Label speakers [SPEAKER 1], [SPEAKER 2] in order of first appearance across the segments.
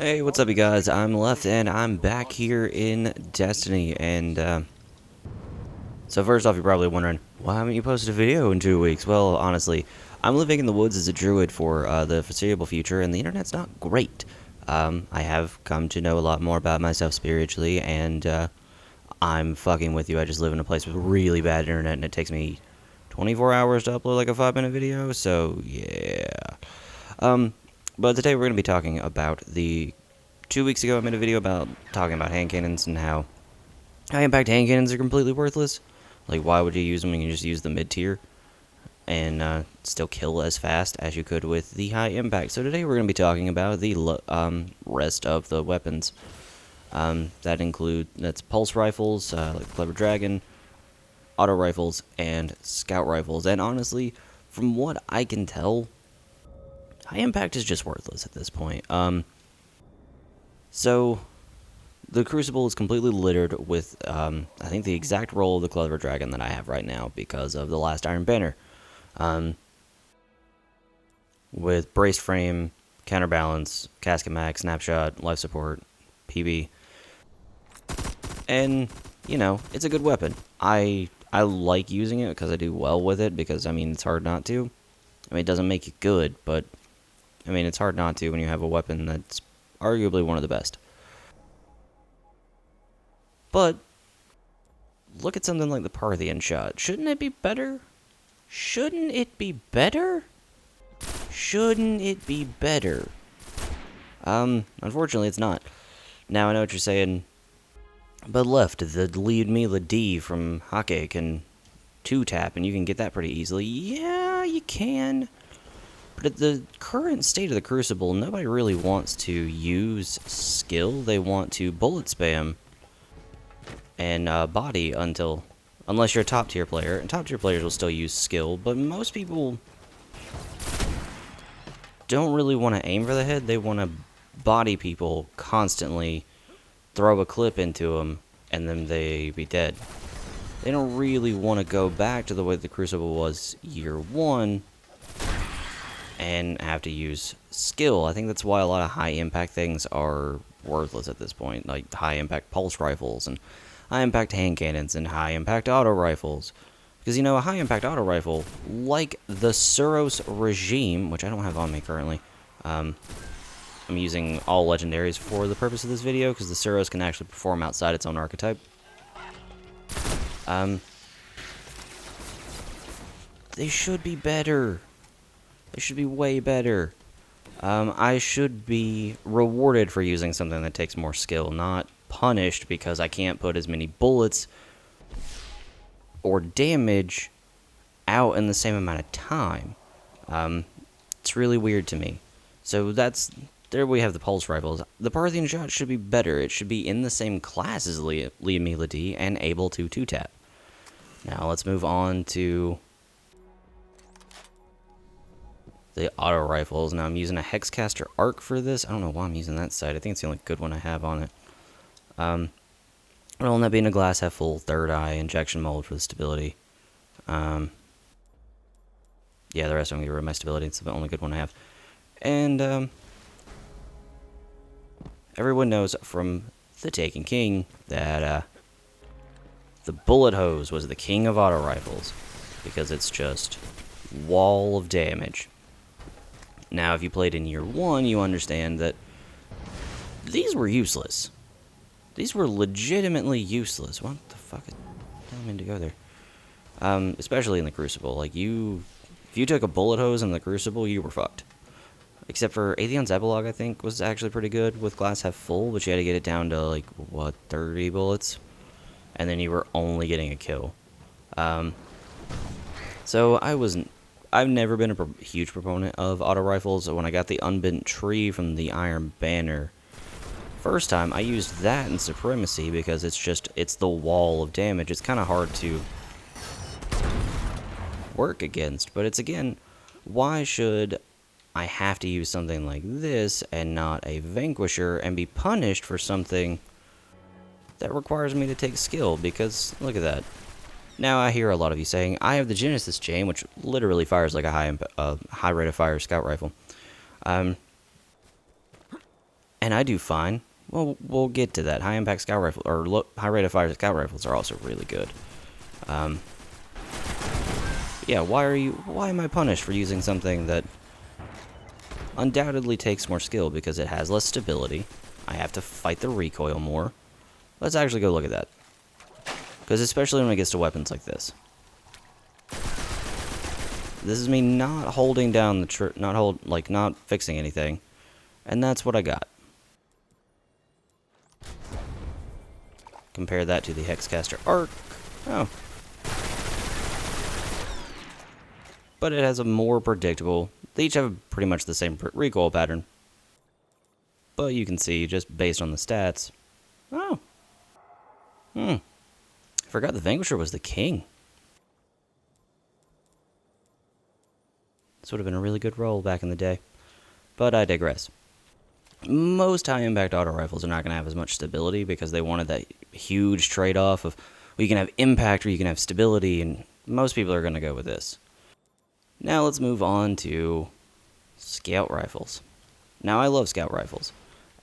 [SPEAKER 1] Hey, what's up, you guys? I'm Left, and I'm back here in Destiny, and, so first off, you're probably wondering, why haven't you posted a video in 2 weeks? Well, honestly, I'm living in the woods as a druid for, the foreseeable future, and the internet's not great. I have come to know a lot more about myself spiritually, and, I'm fucking with you. I just live in a place with really bad internet, and it takes me 24 hours to upload, like, a 5-minute video, so, yeah. But today we're going to be talking about the 2 weeks ago I made a video about talking about hand cannons and how high impact hand cannons are completely worthless. Like, why would you use them when you can just use the mid tier and still kill as fast as you could with the high impact? So today we're going to be talking about the rest of the weapons. That's pulse rifles, like Clever Dragon, auto rifles, and scout rifles. And honestly, from what I can tell, high impact is just worthless at this point. So, the Crucible is completely littered with, I think, the exact role of the Clever Dragon that I have right now because of the last Iron Banner. With Braced Frame, Counterbalance, Casket Mag, Snapshot, Life Support, PB. And, you know, it's a good weapon. I like using it because I do well with it because, I mean, it's hard not to. I mean, it doesn't make it good, but, I mean, it's hard not to when you have a weapon that's arguably one of the best. But, look at something like the Parthian shot. Shouldn't it be better? Shouldn't it be better? Shouldn't it be better? Unfortunately it's not. Now I know what you're saying. But left, the lead Mila D from Hake can 2-tap, and you can get that pretty easily. Yeah, you can. But at the current state of the Crucible, nobody really wants to use skill. They want to bullet spam and body unless you're a top tier player, and top tier players will still use skill, but most people don't really want to aim for the head. They want to body people constantly, throw a clip into them, and then they be dead. They don't really want to go back to the way the Crucible was year one and have to use skill. I think that's why a lot of high impact things are worthless at this point, like high impact pulse rifles and high impact hand cannons and high impact auto rifles. Because, you know, a high impact auto rifle, like the Suros regime, which I don't have on me currently, I'm using all legendaries for the purpose of this video, because the Suros can actually perform outside its own archetype. They should be better. They should be way better. I should be rewarded for using something that takes more skill, not punished because I can't put as many bullets or damage out in the same amount of time. It's really weird to me. So there we have the pulse rifles. The Parthian shot should be better. It should be in the same class as Mila D and able to 2-tap. Now let's move on to the auto rifles. Now I'm using a Hexcaster Arc for this. I don't know why I'm using that sight. I think it's the only good one I have on it. It'll end up being a glass half full, third eye, injection mold for the stability. Yeah, the rest I'm going to get rid of my stability. It's the only good one I have. And, everyone knows from The Taken King that, the bullet hose was the king of auto rifles. Because it's just wall of damage. Now, if you played in year one, you understand that these were useless. These were legitimately useless. What the fuck? I don't mean to go there. Especially in the Crucible. Like, if you took a bullet hose in the Crucible, you were fucked. Except for Atheon's Epilogue, I think, was actually pretty good with glass half full, but you had to get it down to, like, what, 30 bullets? And then you were only getting a kill. So I've never been a huge proponent of auto rifles. When I got the Unbent Tree from the Iron Banner first time, I used that in Supremacy because it's the wall of damage. It's kind of hard to work against, but it's, again, why should I have to use something like this and not a Vanquisher and be punished for something that requires me to take skill? Because, look at that. Now I hear a lot of you saying, I have the Genesis chain, which literally fires like a high rate of fire scout rifle. and I do fine. Well, we'll get to that. High impact scout rifle or high rate of fire scout rifles are also really good. Yeah, why am I punished for using something that undoubtedly takes more skill because it has less stability? I have to fight the recoil more. Let's actually go look at that. Because especially when it gets to weapons like this. This is me not holding down the not fixing anything. And that's what I got. Compare that to the Hexcaster Arc. Oh. But it has a more predictable... They each have pretty much the same recoil pattern. But you can see, just based on the stats... Oh. I forgot the Vanquisher was the king. This would have been a really good roll back in the day. But I digress. Most high-impact auto rifles are not going to have as much stability because they wanted that huge trade-off of, well, you can have impact or you can have stability, and most people are going to go with this. Now let's move on to scout rifles. Now I love scout rifles,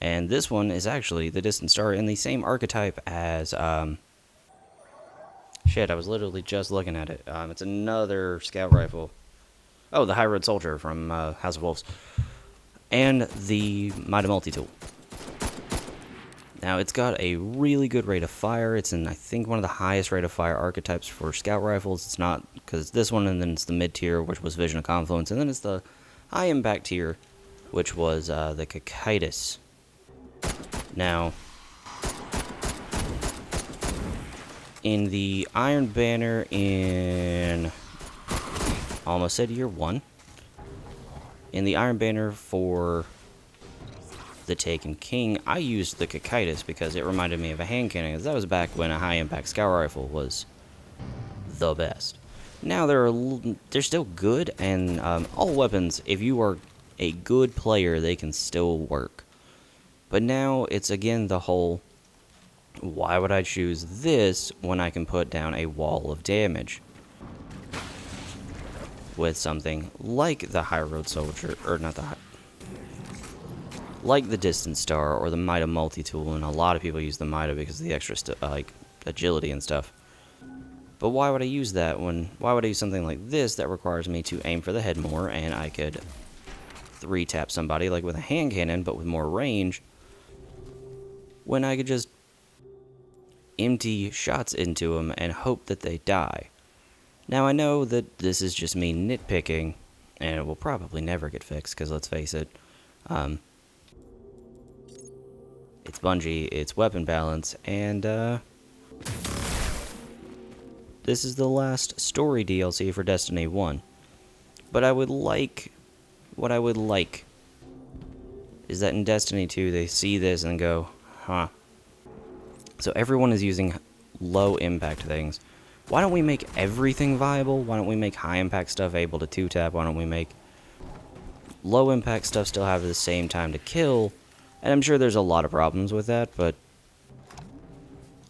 [SPEAKER 1] and this one is actually the Distant Star in the same archetype as, shit, I was literally just looking at it. It's another scout rifle. Oh, the High Road Soldier from House of Wolves. And the Mighty Multi-Tool. Now, it's got a really good rate of fire. It's in, I think, one of the highest rate of fire archetypes for scout rifles. It's not, because it's this one, and then it's the mid-tier, which was Vision of Confluence, and then it's the high-impact tier, which was the Cocytus. Now, in the Iron Banner in... almost said year 1. In the Iron Banner for the Taken King, I used the Cocytus because it reminded me of a hand cannon, because that was back when a high-impact scout rifle was the best. Now they're still good, and all weapons, if you are a good player, they can still work. But now it's again the whole, why would I choose this when I can put down a wall of damage? With something like the High Road Soldier, or not the like the Distant Star or the Mida Multi-Tool, and a lot of people use the Mida because of the extra like agility and stuff. But why would I use that why would I use something like this that requires me to aim for the head more, and I could 3-tap somebody like with a hand cannon but with more range, when I could just empty shots into them and hope that they die? Now, I know that this is just me nitpicking, and it will probably never get fixed, because let's face it, it's Bungie, it's weapon balance, and this is the last story DLC for Destiny 1. But what I would like is that in Destiny 2, they see this and go, huh. So everyone is using low impact things. Why don't we make everything viable? Why don't we make high-impact stuff able to 2-tap? Why don't we make low-impact stuff still have the same time to kill? And I'm sure there's a lot of problems with that, but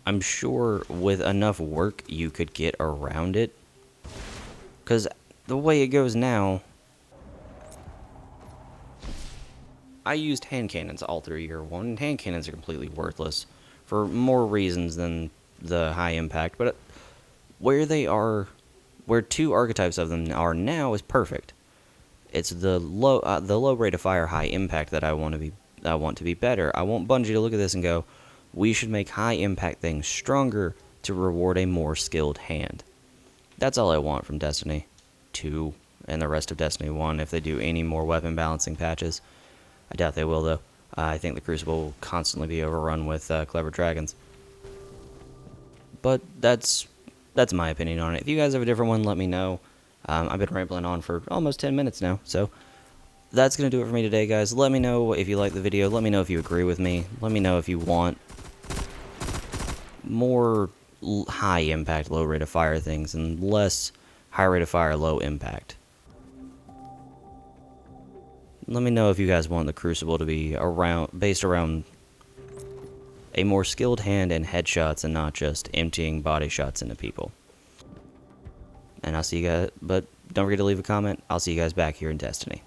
[SPEAKER 1] I'm sure with enough work you could get around it. Because the way it goes now, I used hand cannons all through year 1, and hand cannons are completely worthless for more reasons than the high-impact, but where 2 archetypes of them are now is perfect. It's the low rate of fire, high impact that I want to be better. I want Bungie to look at this and go, we should make high impact things stronger to reward a more skilled hand. That's all I want from Destiny 2 and the rest of Destiny 1. If they do any more weapon balancing patches, I doubt they will though. I think the Crucible will constantly be overrun with clever dragons. But that's my opinion on it. If you guys have a different one, let me know. I've been rambling on for almost 10 minutes now, so that's going to do it for me today, guys. Let me know if you like the video. Let me know if you agree with me. Let me know if you want more high impact, low rate of fire things, and less high rate of fire, low impact. Let me know if you guys want the Crucible to be based around a more skilled hand and headshots, and not just emptying body shots into people. And I'll see you guys, but don't forget to leave a comment. I'll see you guys back here in Destiny.